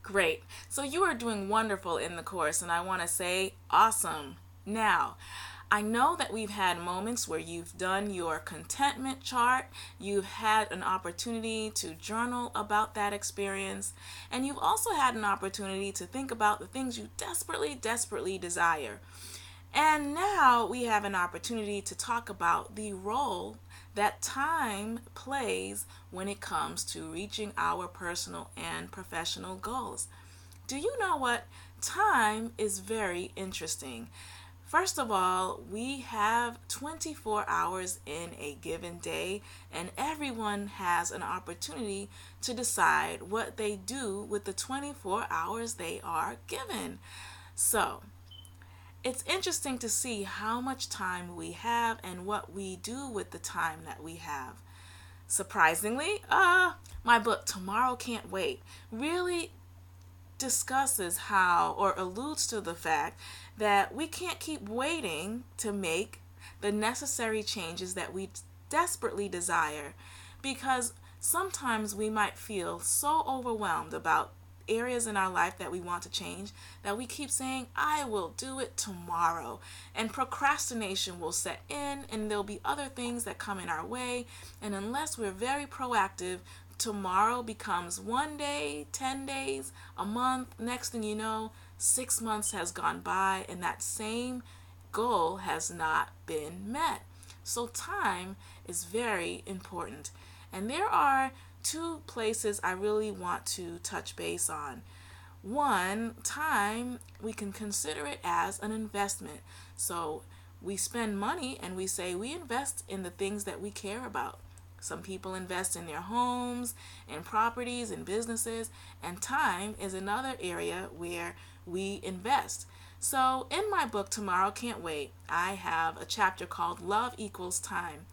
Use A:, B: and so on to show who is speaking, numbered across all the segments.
A: Great. So you are doing wonderful in the course, and I want to say awesome. Now, I know that we've had moments where you've done your contentment chart, you've had an opportunity to journal about that experience, and you've also had an opportunity to think about the things you desperately, desperately desire. And now we have an opportunity to talk about the role that time plays when it comes to reaching our personal and professional goals. Do you know what? Time is very interesting. First of all, we have 24 hours in a given day, and everyone has an opportunity to decide what they do with the 24 hours they are given. So, it's interesting to see how much time we have and what we do with the time that we have. Surprisingly, my book Tomorrow Can't Wait really discusses how or alludes to the fact that we can't keep waiting to make the necessary changes that we desperately desire, because sometimes we might feel so overwhelmed about areas in our life that we want to change that we keep saying, I will do it tomorrow. And procrastination will set in, and there'll be other things that come in our way. And unless we're very proactive, tomorrow becomes 1 day, 10 days, a month. Next thing you know, 6 months has gone by, and that same goal has not been met. So, time is very important. And there are two places I really want to touch base on. One, time, we can consider it as an investment. So we spend money and we say we invest in the things that we care about. Some people invest in their homes, in properties, in businesses, and time is another area where we invest. So in my book, Tomorrow Can't Wait, I have a chapter called Love Equals Time.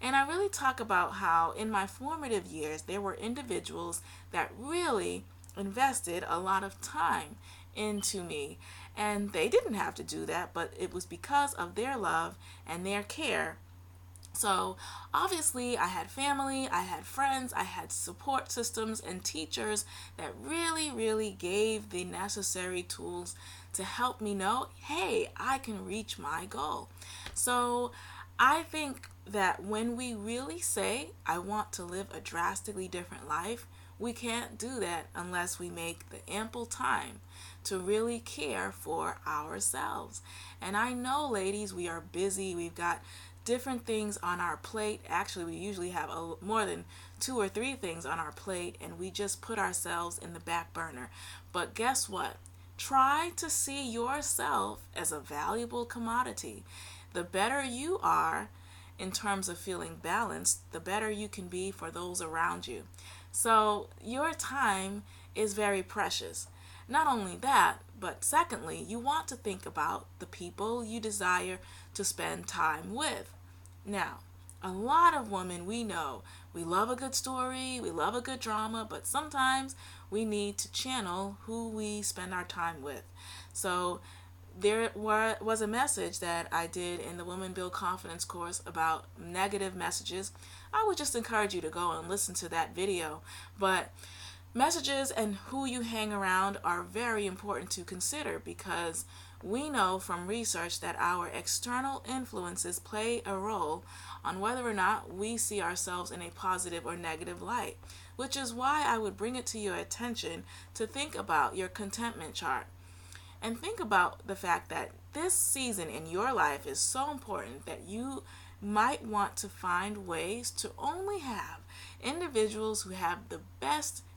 A: And I really talk about how in my formative years there were individuals that really invested a lot of time into me. And they didn't have to do that, but it was because of their love and their care. So obviously I had family, I had friends, I had support systems and teachers that really, really gave the necessary tools to help me know, hey, I can reach my goal. So I think that when we really say, I want to live a drastically different life, we can't do that unless we make the ample time to really care for ourselves. And I know, ladies, we are busy. We've got different things on our plate. Actually, we usually have more than 2 or 3 things on our plate, and we just put ourselves in the back burner. But guess what? Try to see yourself as a valuable commodity. The better you are in terms of feeling balanced, the better you can be for those around you. So your time is very precious. Not only that, but secondly, you want to think about the people you desire to spend time with. Now, a lot of women we know, we love a good story, we love a good drama, but sometimes we need to channel who we spend our time with. So there was a message that I did in the Women Build Confidence course about negative messages. I would just encourage you to go and listen to that video. But messages and who you hang around are very important to consider, because we know from research that our external influences play a role on whether or not we see ourselves in a positive or negative light, which is why I would bring it to your attention to think about your contentment chart. And think about the fact that this season in your life is so important that you might want to find ways to only have individuals who have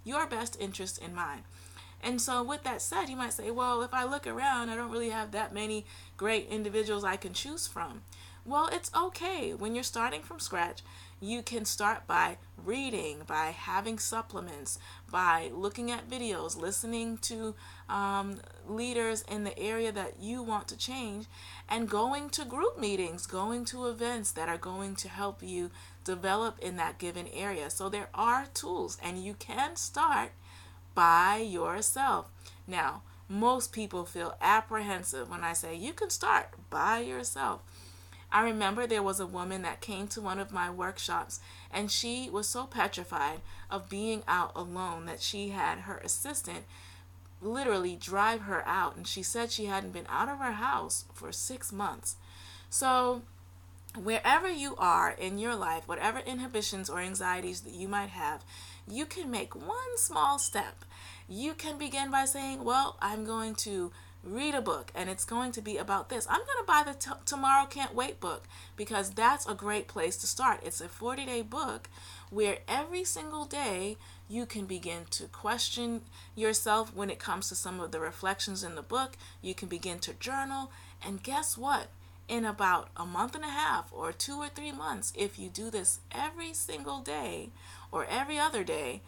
A: your best interest in mind. And so with that said, you might say, well, if I look around, I don't really have that many great individuals I can choose from. Well, it's okay. When you're starting from scratch, you can start by reading, by having supplements, by looking at videos, listening to leaders in the area that you want to change, and going to group meetings, going to events that are going to help you develop in that given area. So there are tools, and you can start by yourself. Now, most people feel apprehensive when I say you can start by yourself. I remember there was a woman that came to one of my workshops, and she was so petrified of being out alone that she had her assistant literally drive her out. And she said she hadn't been out of her house for 6 months. So wherever you are in your life, whatever inhibitions or anxieties that you might have, you can make one small step. You can begin by saying, well, I'm going to read a book and it's going to be about this. I'm going to buy the Tomorrow Can't Wait book because that's a great place to start. It's a 40-day book where every single day you can begin to question yourself when it comes to some of the reflections in the book. You can begin to journal, and guess what? In about a month and a half or 2 or 3 months, if you do this every single day or every other day,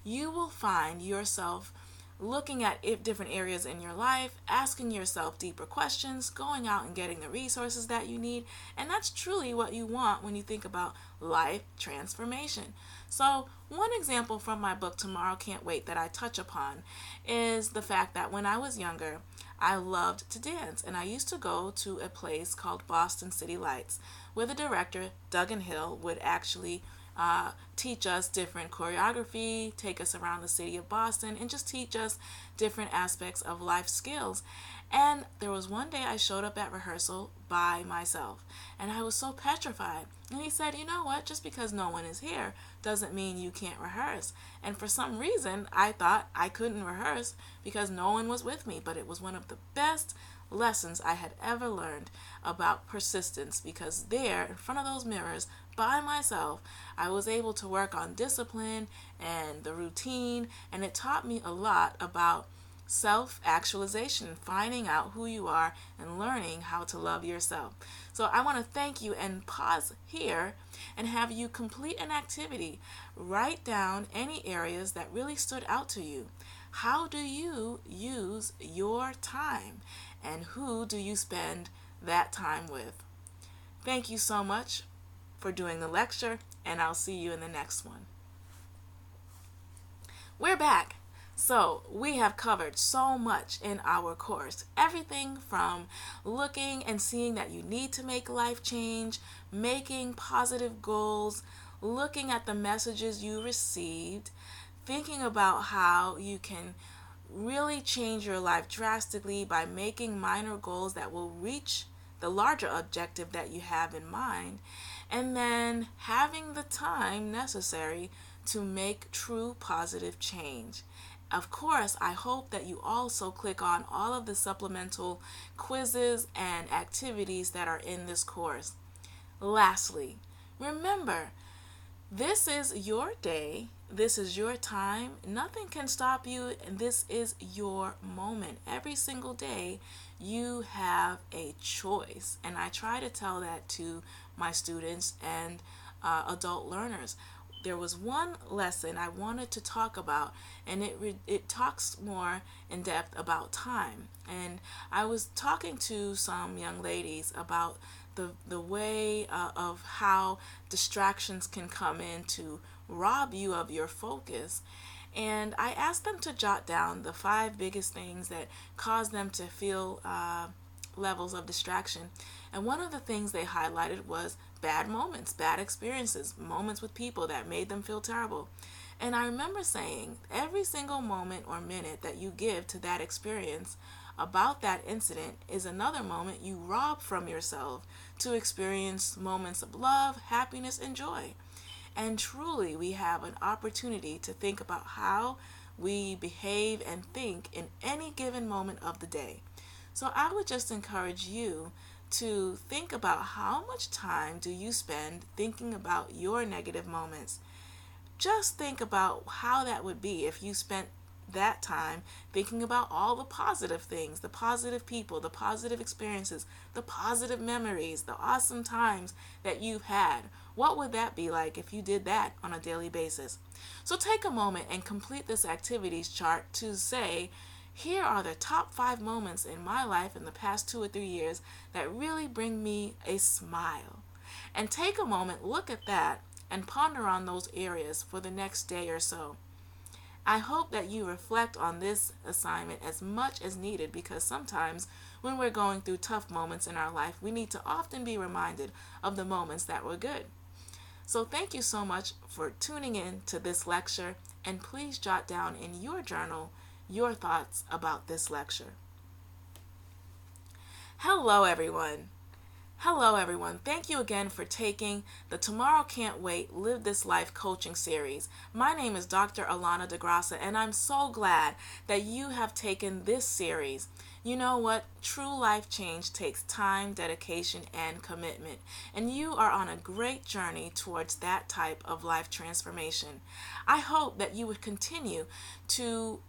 A: you will find yourself looking at different areas in your life, asking yourself deeper questions, going out and getting the resources that you need. And that's truly what you want when you think about life transformation. So one example from my book, Tomorrow Can't Wait, that I touch upon is the fact that when I was younger, I loved to dance, and I used to go to a place called Boston City Lights, where the director, Duggan Hill, would actually teach us different choreography, take us around the city of Boston, and just teach us different aspects of life skills. And there was one day I showed up at rehearsal by myself, and I was so petrified. And he said, you know what, just because no one is here doesn't mean you can't rehearse. And for some reason, I thought I couldn't rehearse because no one was with me, but it was one of the best lessons I had ever learned about persistence, because there in front of those mirrors by myself I was able to work on discipline and the routine, and it taught me a lot about self-actualization, finding out who you are and learning how to love yourself. So I want to thank you and pause here and have you complete an activity. Write down any areas that really stood out to you. How do you use your time, and who do you spend that time with? Thank you so much for doing the lecture, and I'll see you in the next one. We're back. So we have covered so much in our course. Everything from looking and seeing that you need to make life change, making positive goals, looking at the messages you received, thinking about how you can really change your life drastically by making minor goals that will reach the larger objective that you have in mind, and then having the time necessary to make true positive change. Of course, I hope that you also click on all of the supplemental quizzes and activities that are in this course. Lastly, remember, this is your day, this is your time, nothing can stop you, and this is your moment. Every single day, you have a choice, and I try to tell that to my students and adult learners. There was one lesson I wanted to talk about, and it talks more in depth about time. And I was talking to some young ladies about the way of how distractions can come in to rob you of your focus. And I asked them to jot down the 5 biggest things that cause them to feel levels of distraction. And one of the things they highlighted was bad moments, bad experiences, moments with people that made them feel terrible. And I remember saying every single moment or minute that you give to that experience about that incident is another moment you rob from yourself to experience moments of love, happiness, and joy. And truly, we have an opportunity to think about how we behave and think in any given moment of the day. So I would just encourage you to think about how much time do you spend thinking about your negative moments. Just think about how that would be if you spent that time thinking about all the positive things, the positive people, the positive experiences, the positive memories, the awesome times that you've had. What would that be like if you did that on a daily basis? So take a moment and complete this activities chart to say, here are the top 5 moments in my life in the past 2 or 3 years that really bring me a smile. And take a moment, look at that, and ponder on those areas for the next day or so. I hope that you reflect on this assignment as much as needed, because sometimes when we're going through tough moments in our life, we need to often be reminded of the moments that were good. So thank you so much for tuning in to this lecture, and please jot down in your journal your thoughts about this lecture. Hello, everyone. Hello, everyone. Thank you again for taking the Tomorrow Can't Wait Live This Life coaching series. My name is Dr. Alana DeGrassa, and I'm so glad that you have taken this series. You know what? True life change takes time, dedication, and commitment, and you are on a great journey towards that type of life transformation. I hope that you would continue to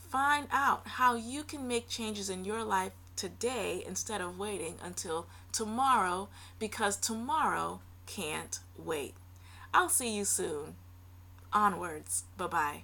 A: find out how you can make changes in your life today instead of waiting until tomorrow, because tomorrow can't wait. I'll see you soon. Onwards. Bye-bye.